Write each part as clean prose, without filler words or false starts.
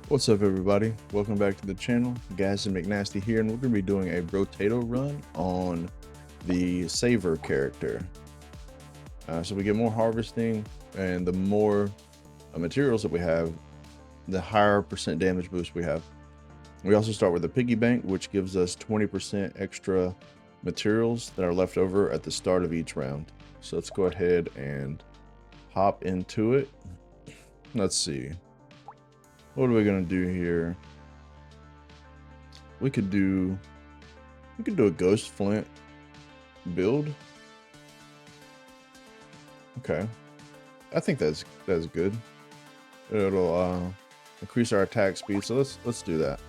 What's up, everybody? Welcome back to the channel. Gaz and McNasty here, and we're going to be doing a Brotato run on the Saver character. So we get more harvesting, and the more materials that we have, the higher percent damage boost we have. We also start with a piggy bank, which gives us 20% extra materials that are left over at the start of each round. So let's go ahead and hop into it. Let's see. What are we gonna do here? We could do a ghost flint build. Okay, I think that's good. It'll increase our attack speed. So let's do that.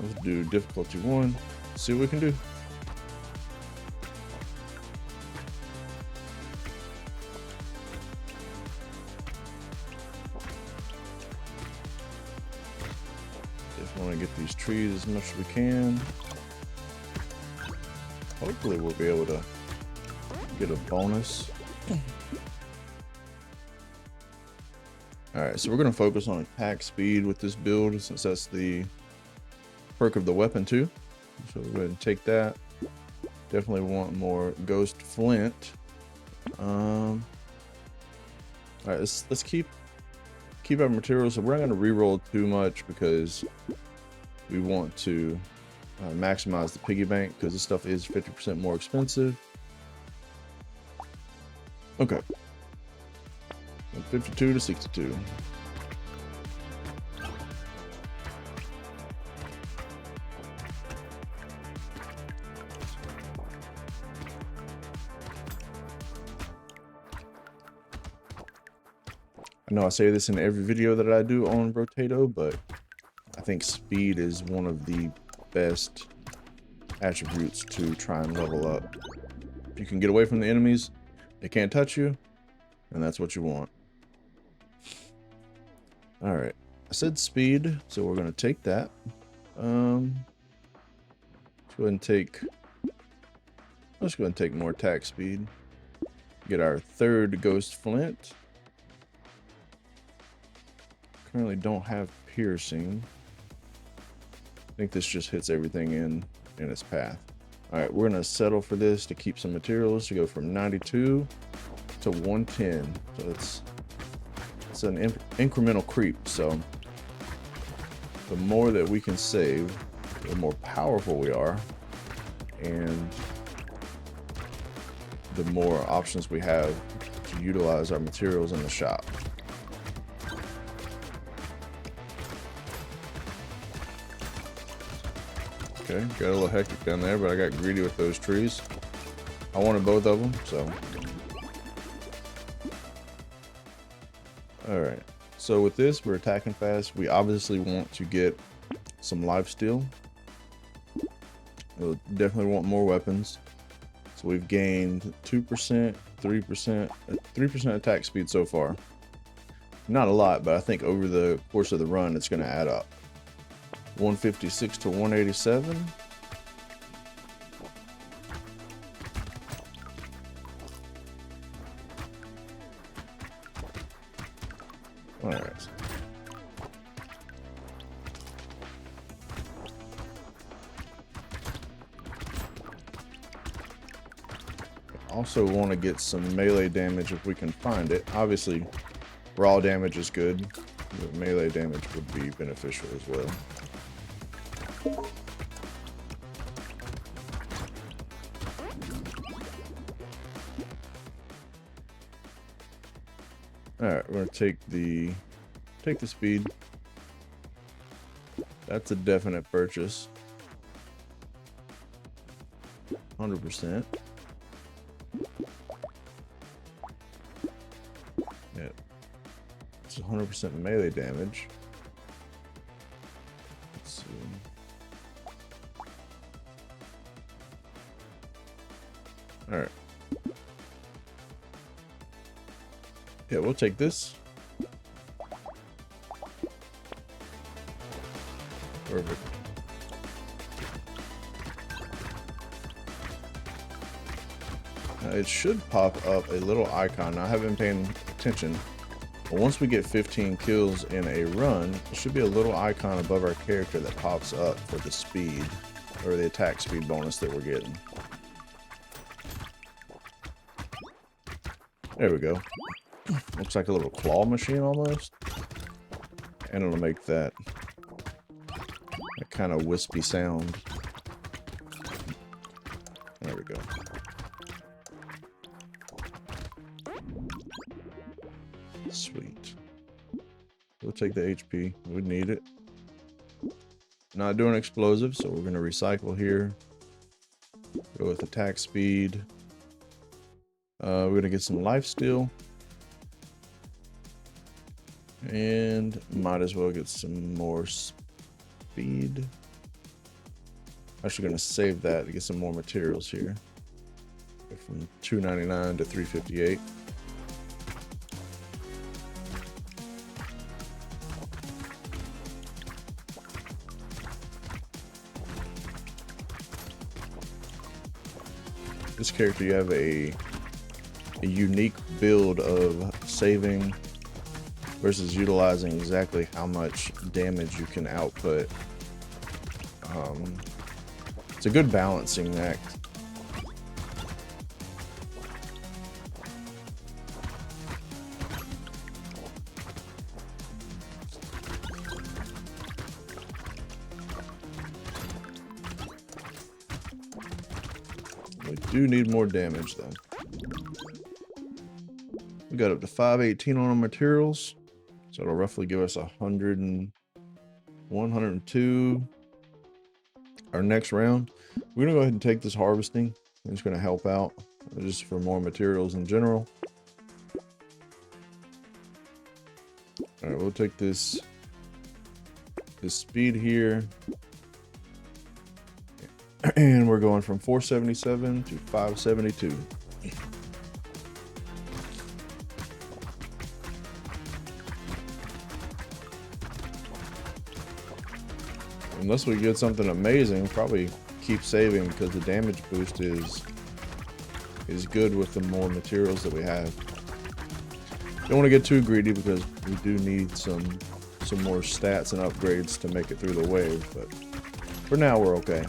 Let's do difficulty 1. See what we can do. Just want to get these trees as much as we can. Hopefully we'll be able to get a bonus. Alright, so we're going to focus on attack speed with this build, since that's the perk of the weapon too. So we'll go ahead and take that. Definitely want more ghost flint. Alright, let's keep our materials. So we're not going to re-roll too much because we want to maximize the piggy bank, because this stuff is 50% more expensive. Okay, 52 to 62. I know I say this in every video that I do on Brotato, but I think speed is one of the best attributes to try and level up. If you can get away from the enemies, they can't touch you, and that's what you want. All right, I said speed, so we're gonna take that. Let's go ahead and take. Let's go ahead and take more attack speed. Get our third ghost flint. Currently don't have piercing. I think this just hits everything in its path. All right, we're gonna settle for this to keep some materials to go from 92 to 110. So it's an incremental creep. So the more that we can save, the more powerful we are, and the more options we have to utilize our materials in the shop. Okay, got a little hectic down there, but I got greedy with those trees. I wanted both of them, so. All right, so with this, we're attacking fast. We obviously want to get some lifesteal. We'll definitely want more weapons. So we've gained 2%, 3%, 3% attack speed so far. Not a lot, but I think over the course of the run, it's gonna add up. 156 to 187. All right. Also want to get some melee damage if we can find it. Obviously, raw damage is good, but melee damage would be beneficial as well. All right, we're gonna take the speed. That's a definite purchase. 100%. Yeah, it's 100% melee damage. Let's see. All right. Yeah, we'll take this. Perfect. It should pop up a little icon. Now, I haven't been paying attention, But once we get 15 kills in a run, there should be a little icon above our character that pops up for the speed, or the attack speed bonus that we're getting. There we go. Looks like a little claw machine almost. And it'll make that kind of wispy sound. There we go. Sweet. We'll take the HP. We need it. Not doing explosives, so we're going to recycle here. Go with attack speed. We're going to get some life steal. And might as well get some more speed. Actually going to save that to get some more materials here. Go from 299 to 358. This character, you have a unique build of saving versus utilizing exactly how much damage you can output. It's a good balancing act. We do need more damage though. We got up to 518 on our materials, so it'll roughly give us 102. Our next round, we're gonna go ahead and take this harvesting. It's gonna help out just for more materials in general. All right, we'll take this speed here, and we're going from 477 to 572. Unless we get something amazing, probably keep saving because the damage boost is good with the more materials that we have. Don't want to get too greedy because we do need some more stats and upgrades to make it through the wave, but for now we're okay.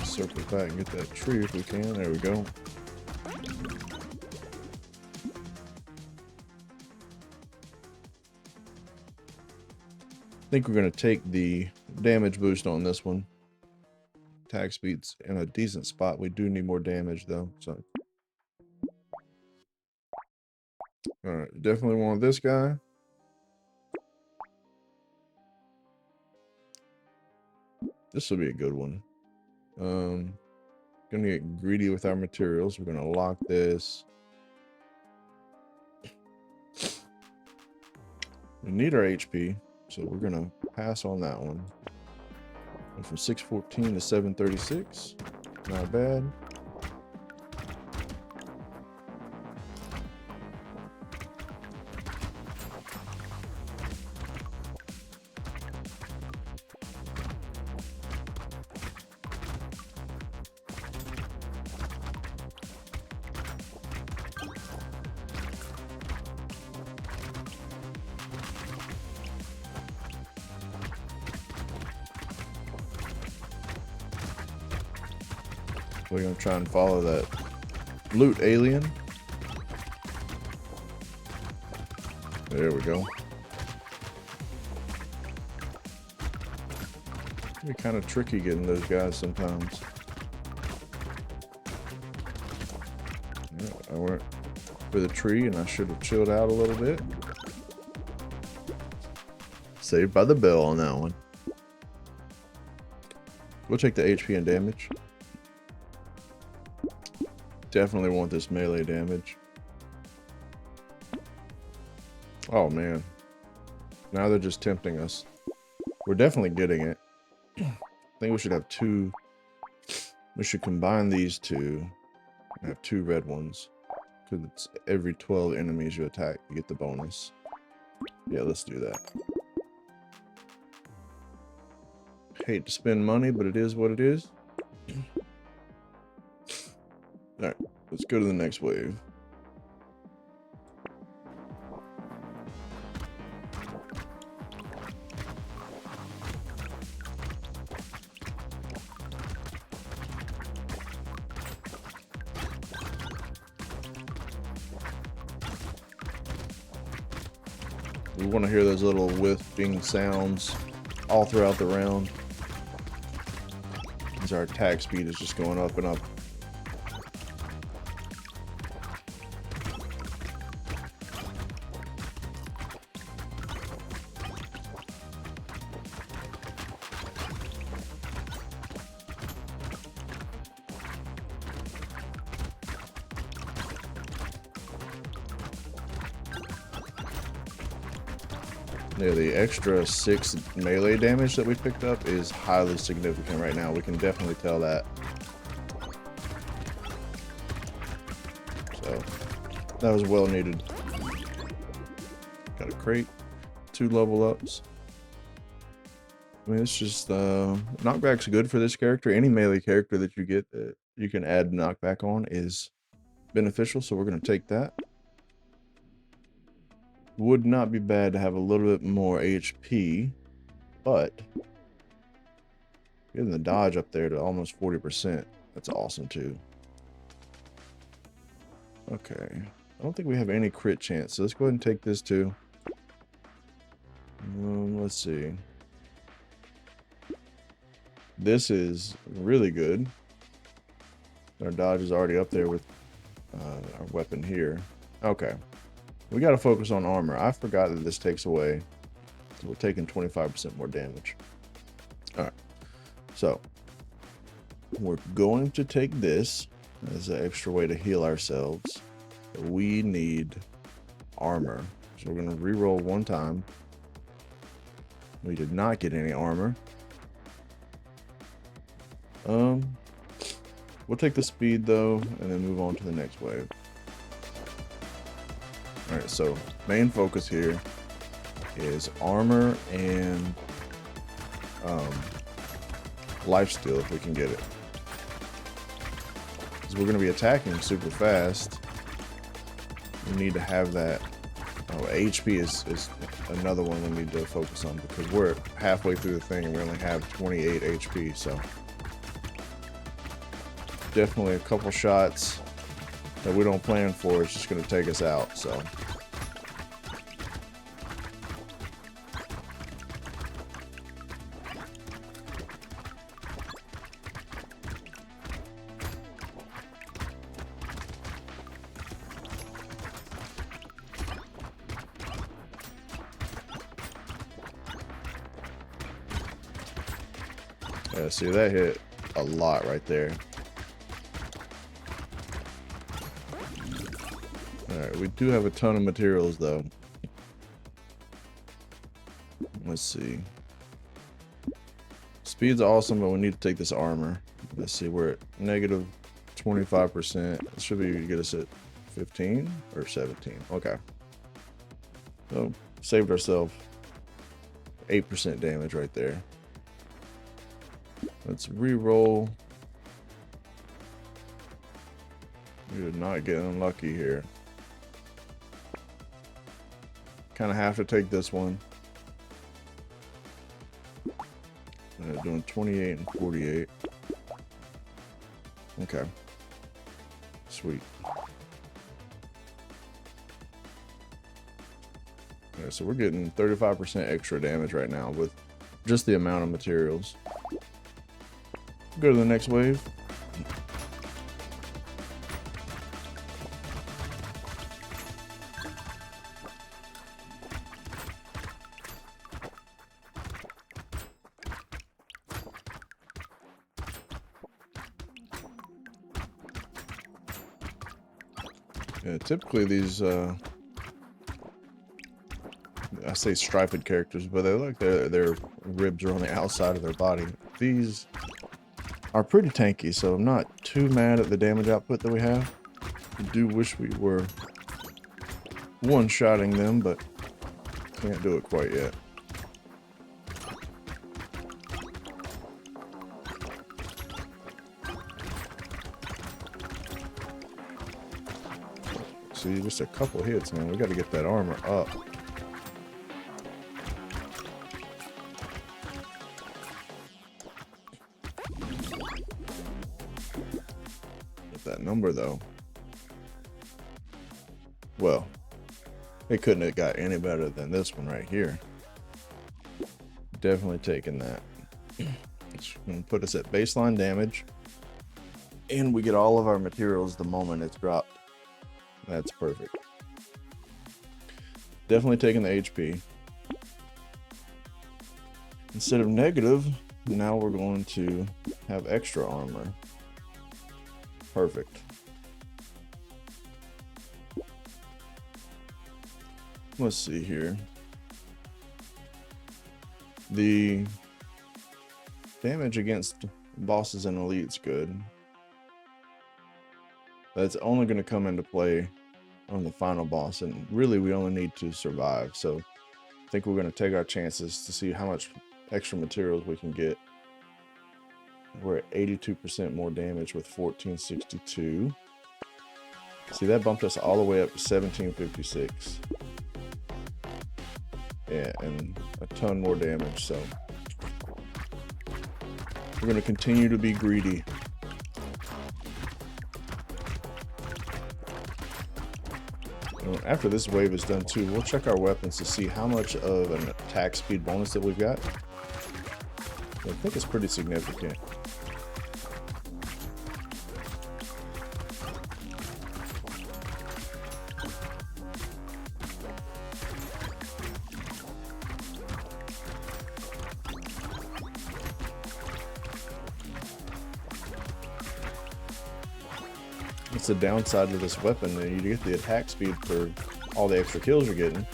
Circle back and get that tree if we can. There we go. I think we're going to take the damage boost on this one. Attack speed's in a decent spot. We do need more damage though. So, all right, definitely want this guy. This will be a good one. Gonna get greedy with our materials. We're gonna lock this. We need our HP, so we're gonna pass on that one. Went from 614 to 736. Not bad. We're gonna try and follow that loot alien. There we go. It'd be kind of tricky getting those guys sometimes. Yeah, I went for the tree and I should have chilled out a little bit. Saved by the bell on that one. We'll take the HP and damage. Definitely want this melee damage. Oh man. Now they're just tempting us. We're definitely getting it. I think we should have two. We should combine these two and have two red ones. Because it's every 12 enemies you attack, you get the bonus. Yeah, let's do that. Hate to spend money, but it is what it is. Alright, let's go to the next wave. We want to hear those little whiffing sounds all throughout the round, as our attack speed is just going up and up. Yeah, the extra 6 melee damage that we picked up is highly significant right now. We can definitely tell that. So, that was well needed. Got a crate, 2 level ups. I mean, it's just, knockback's good for this character. Any melee character that you get that you can add knockback on is beneficial, so we're going to take that. Would not be bad to have a little bit more HP, but getting the dodge up there to almost 40%, that's awesome too. Okay, I don't think we have any crit chance, so let's go ahead and take this too. Let's see. This is really good. Our dodge is already up there with our weapon here. Okay. We got to focus on armor. I forgot that this takes away. So we're taking 25% more damage. All right. So we're going to take this as an extra way to heal ourselves. We need armor. So we're going to re-roll one time. We did not get any armor. We'll take the speed though, and then move on to the next wave. Alright, so main focus here is armor and lifesteal if we can get it. Because we're going to be attacking super fast. We need to have that. Oh, HP is another one we need to focus on, because we're halfway through the thing and we only have 28 HP, so definitely a couple shots that we don't plan for is just going to take us out, so. Yeah, see, that hit a lot right there. Alright, we do have a ton of materials though. Let's see. Speed's awesome, but we need to take this armor. Let's see, we're at negative 25%. It should be get us at 15 or 17. Okay. So saved ourselves 8% damage right there. Let's re-roll. We did not get unlucky here. Kind of have to take this one. Doing 28 and 48. Okay. Sweet. Yeah, so we're getting 35% extra damage right now with just the amount of materials. Go to the next wave. Yeah, typically these, I say striped characters, but they look like their ribs are on the outside of their body. These are pretty tanky, so I'm not too mad at the damage output that we have. I do wish we were one-shotting them, but can't do it quite yet. See, just a couple hits, man. We got to get that armor up. Get that number, though. Well, it couldn't have got any better than this one right here. Definitely taking that. It's going to put us at baseline damage. And we get all of our materials the moment it's dropped. That's perfect. Definitely taking the HP. Instead of negative, now we're going to have extra armor. Perfect. Let's see here. The damage against bosses and elites good. That's only going to come into play on the final boss, and really we only need to survive. So I think we're going to take our chances to see how much extra materials we can get. We're at 82% more damage with 1462. See, that bumped us all the way up to 1756. Yeah, and a ton more damage. So we're going to continue to be greedy. After this wave is done too, we'll check our weapons to see how much of an attack speed bonus that we've got. I think it's pretty significant. It's the downside of this weapon, that you get the attack speed for all the extra kills you're getting,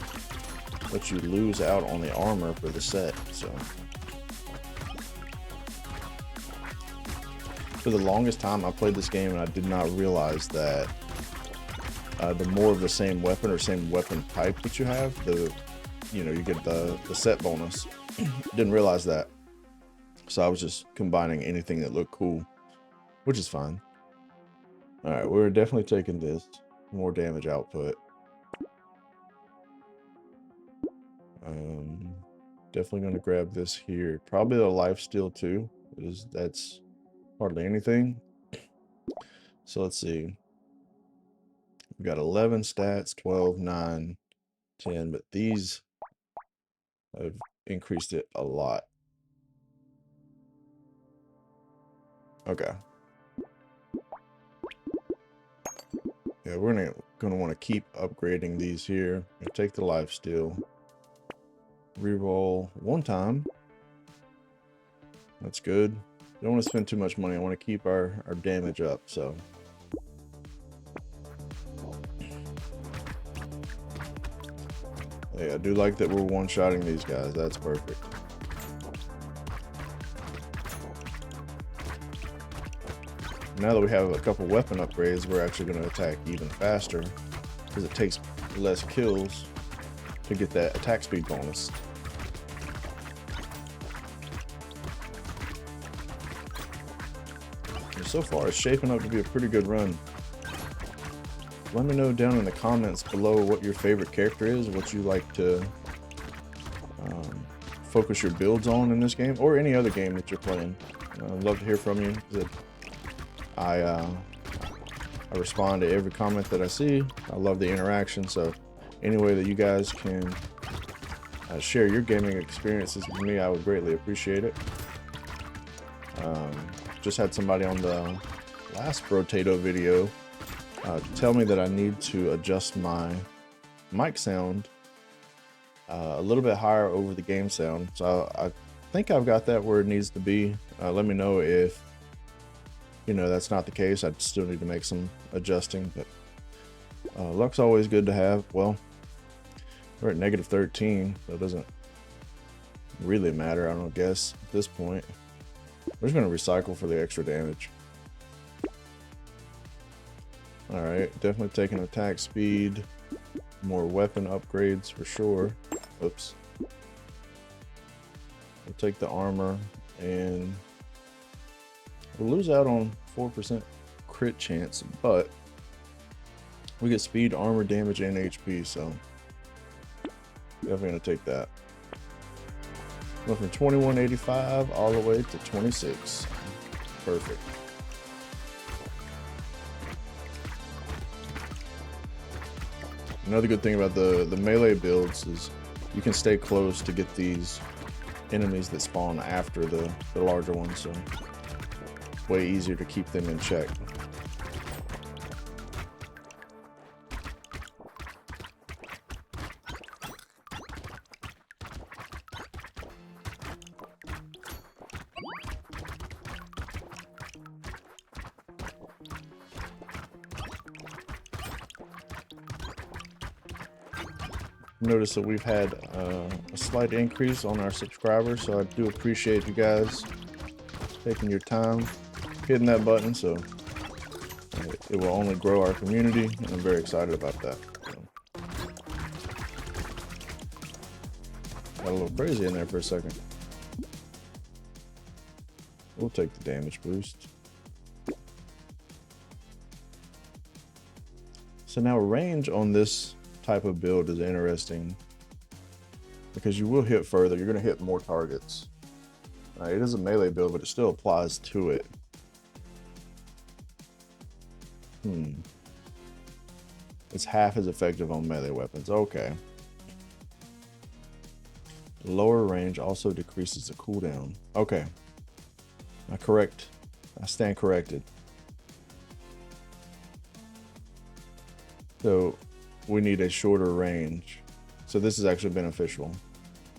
but you lose out on the armor for the set. So for the longest time I played this game and I did not realize that the more of the same weapon or same weapon type that you have, you get the set bonus. Didn't realize that, so I was just combining anything that looked cool, which is fine. All right, we're definitely taking this. More damage output. Definitely going to grab this here. Probably the lifesteal too, because that's hardly anything. So let's see. We've got 11 stats, 12, 9, 10, but these have increased it a lot. Okay. Yeah, we're gonna want to keep upgrading these here. Take the lifesteal. Reroll one time. That's good. Don't want to spend too much money. I want to keep our damage up, so. Yeah, I do like that we're one-shotting these guys. That's perfect. Now that we have a couple weapon upgrades, we're actually going to attack even faster because it takes less kills to get that attack speed bonus. And so far, it's shaping up to be a pretty good run. Let me know down in the comments below what your favorite character is, what you like to focus your builds on in this game, or any other game that you're playing. I'd love to hear from you. I respond to every comment that I see. I love the interaction, so any way that you guys can share your gaming experiences with me, I would greatly appreciate it. Just had somebody on the last Brotato video tell me that I need to adjust my mic sound a little bit higher over the game sound. So I think I've got that where it needs to be. Let me know if that's not the case. I still need to make some adjusting, but luck's always good to have. Well, we're at negative 13, so it doesn't really matter, I don't guess, at this point. We're just going to recycle for the extra damage. All right, definitely taking attack speed, more weapon upgrades for sure. Oops. We'll take the armor, and we'll lose out on 4% crit chance, but we get speed, armor, damage, and HP, so definitely gonna take that. Went from 2185 all the way to 26. Perfect. Another good thing about the melee builds is you can stay close to get these enemies that spawn after the larger ones, so it's way easier to keep them in check. Notice that we've had a slight increase on our subscribers, so I do appreciate you guys taking your time hitting that button, so it will only grow our community, and I'm very excited about that. So, got a little crazy in there for a second. We'll take the damage boost. So now range on this type of build is interesting because you will hit further. You're going to hit more targets. It is a melee build, but it still applies to it. It's half as effective on melee weapons. Okay. Lower range also decreases the cooldown. Okay. I stand corrected. So we need a shorter range. So this is actually beneficial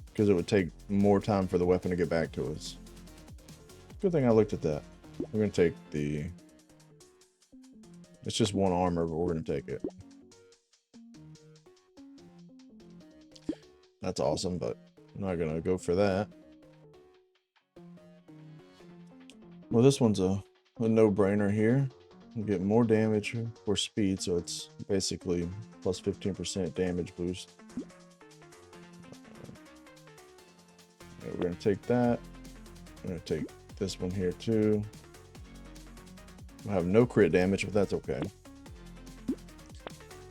because it would take more time for the weapon to get back to us. Good thing I looked at that. We're going to take the... It's just one armor, but we're going to take it. That's awesome, but I'm not going to go for that. Well, this one's a no-brainer here. You get more damage for speed, so it's basically plus 15% damage boost. Okay, we're going to take that. I'm going to take this one here too. I have no crit damage, but that's okay.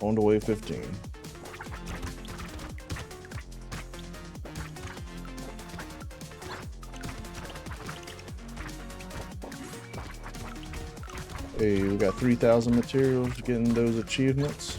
On to wave 15. Hey, we got 3,000 materials, getting those achievements.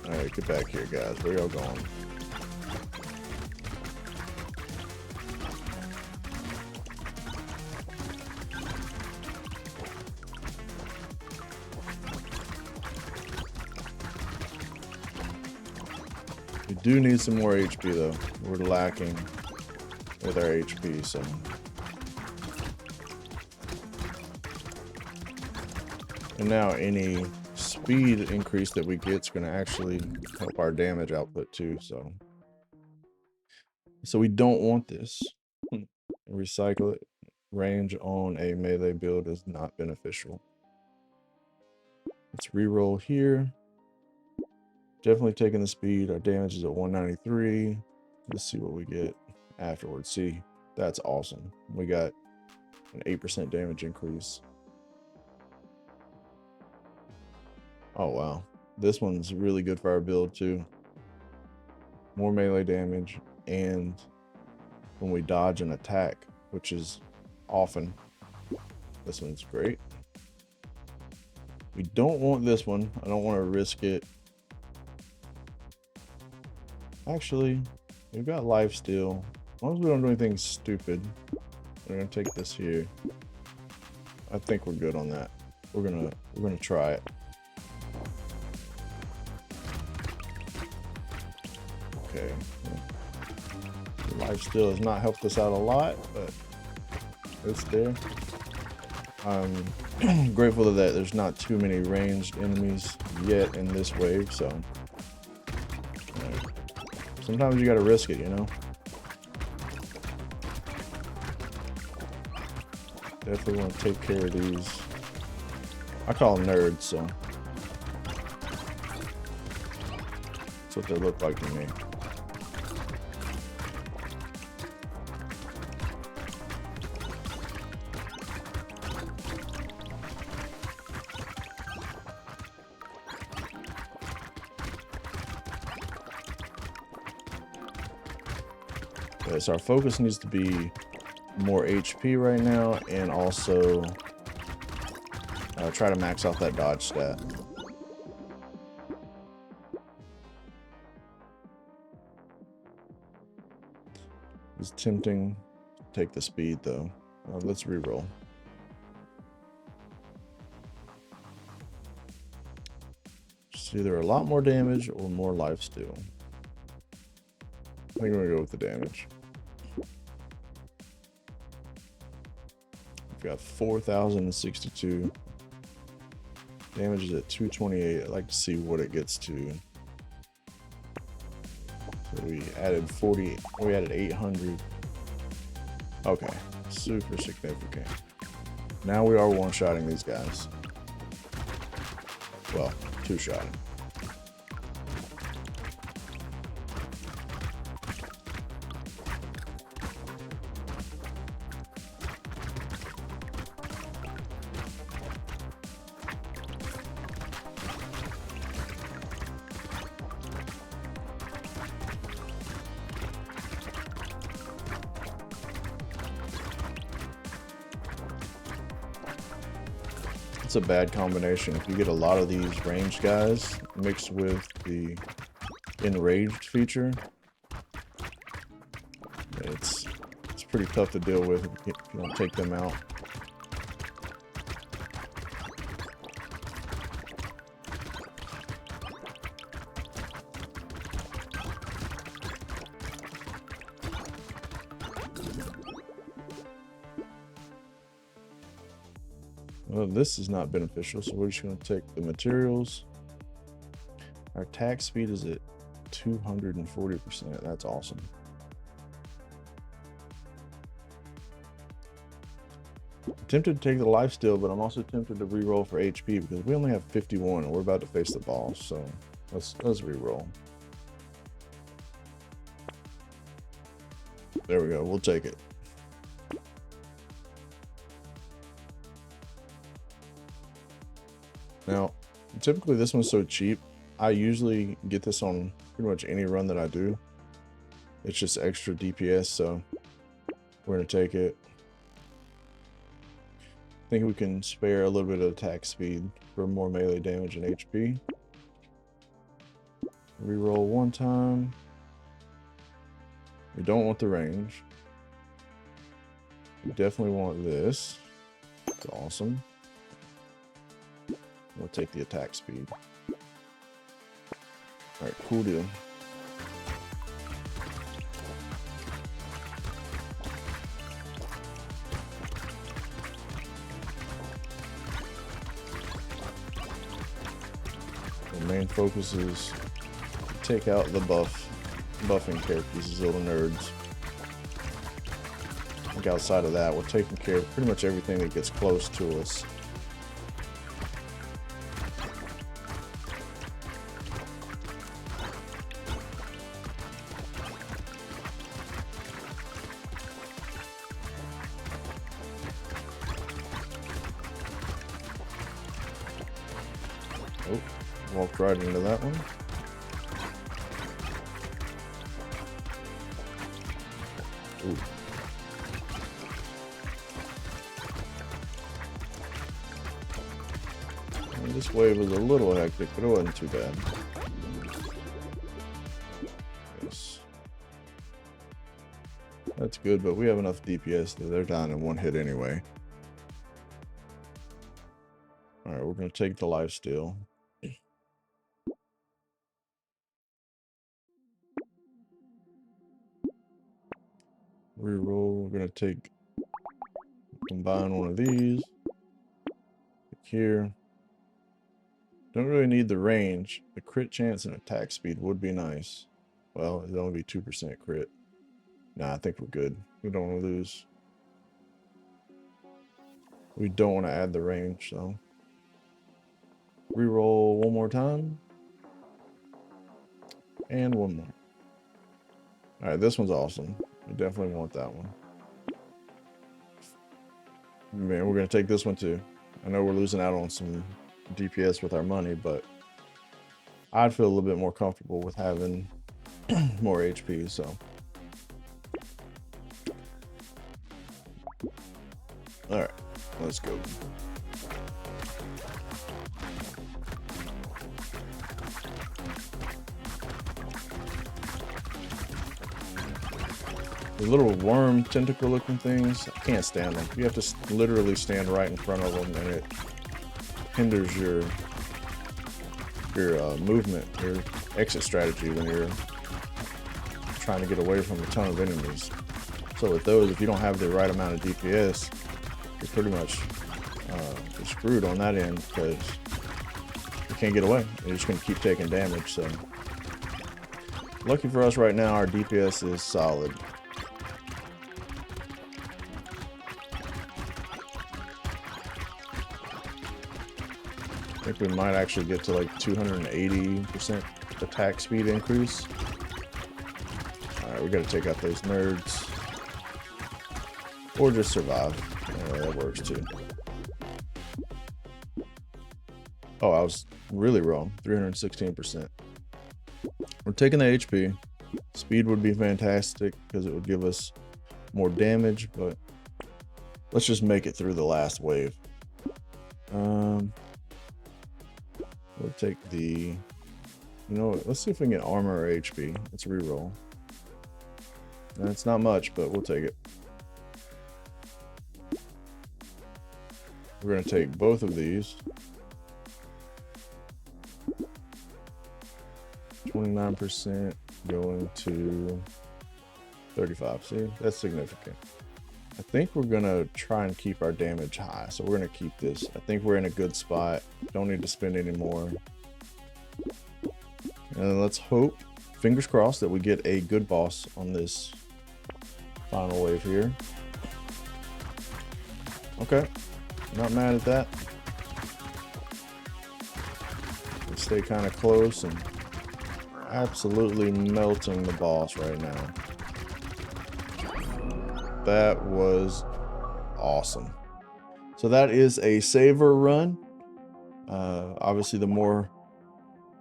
Alright, get back here, guys. Where y'all going? We do need some more HP though. We're lacking with our HP, so. And now any speed increase that we get is going to actually help our damage output too, so. So we don't want this. Recycle it. Range on a melee build is not beneficial. Let's reroll here. Definitely taking the speed. Our damage is at 193. Let's see what we get afterwards. See, that's awesome. We got an 8% damage increase. Oh, wow. This one's really good for our build, too. More melee damage, and when we dodge an attack, which is often, this one's great. We don't want this one. I don't want to risk it. Actually, we've got life steal. As long as we don't do anything stupid, we're gonna take this here. I think we're good on that. We're gonna try it. Okay. Life steal has not helped us out a lot, but it's there. I'm grateful that there's not too many ranged enemies yet in this wave, so sometimes you gotta risk it, you know? Definitely want to take care of these. I call them nerds, so that's what they look like to me. Okay, so our focus needs to be more HP right now, and also try to max out that dodge stat. It's tempting to take the speed though. Let's reroll. It's either a lot more damage or more lifesteal. I think we're gonna go with the damage. We've got 4,062. Damage is at 228. I'd like to see what it gets to. So we added 40. We added 800. Okay, super significant. Now we are one-shotting these guys. Well, two-shotting. It's a bad combination. If you get a lot of these ranged guys mixed with the enraged feature, it's pretty tough to deal with if you don't take them out. Well, this is not beneficial, so we're just going to take the materials. Our attack speed is at 240%. That's awesome. I'm tempted to take the lifesteal, but I'm also tempted to reroll for HP because we only have 51 and we're about to face the boss. So let's reroll. There we go. We'll take it. Now, typically this one's so cheap, I usually get this on pretty much any run that I do. It's just extra DPS, so we're going to take it. I think we can spare a little bit of attack speed for more melee damage and HP. Reroll one time. We don't want the range. We definitely want this. It's awesome. We'll take the attack speed. Alright, cool deal. The main focus is to take out the buffing characters, these little nerds. I think outside of that, we're taking care of pretty much everything that gets close to us. Oh, walked right into that one. Ooh. And this wave was a little hectic, but it wasn't too bad. Yes. That's good, but we have enough DPS that they're down in one hit anyway. Alright, we're going to take the lifesteal. Reroll, we're going to combine one of these. here. Don't really need the range. The crit chance and attack speed would be nice. Well, it'd only be 2% crit. Nah, I think we're good. We don't want to lose. We don't want to add the range, so. Reroll one more time. And one more. Alright, this one's awesome. We definitely want that one. Man, we're going to take this one too. I know we're losing out on some DPS with our money, but I'd feel a little bit more comfortable with having more HP, so. Alright, let's go. The little worm tentacle looking things, I can't stand them. You have to literally stand right in front of them, and it hinders your movement, your exit strategy when you're trying to get away from a ton of enemies. So with those, if you don't have the right amount of DPS, you're pretty much you're screwed on that end because you can't get away. You're just going to keep taking damage. So lucky for us right now, our DPS is solid. I think we might actually get to like 280% attack speed increase. Alright, we gotta take out those nerds. Or just survive. That works too. Oh, I was really wrong. 316%. We're taking the HP. Speed would be fantastic because it would give us more damage, but let's just make it through the last wave. We'll take the, you know what, let's see if we can get armor or HP. Let's reroll. That's not much, but we'll take it. We're going to take both of these. 29% going to 35. See, that's significant. I think we're going to try and keep our damage high. So we're going to keep this. I think we're in a good spot. Don't need to spend any more. And let's hope, fingers crossed, that we get a good boss on this final wave here. Okay. Not mad at that. Let's stay kind of close and absolutely melting the boss right now. That was awesome. So that is a saver run. Obviously, the more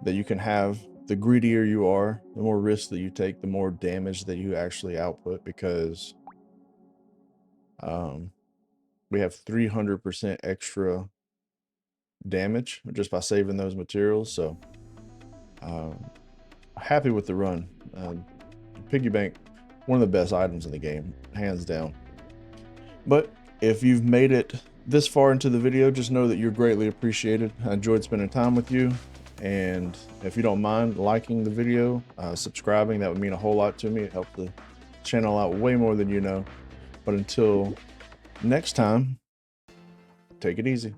that you can have, the greedier you are, the more risks that you take, the more damage that you actually output, because we have 300% extra damage just by saving those materials. So happy with the run. Piggy bank, one of the best items in the game, hands down. But if you've made it this far into the video, just know that you're greatly appreciated. I enjoyed spending time with you. And if you don't mind liking the video, subscribing, that would mean a whole lot to me. It helps the channel out way more than you know. But until next time, take it easy.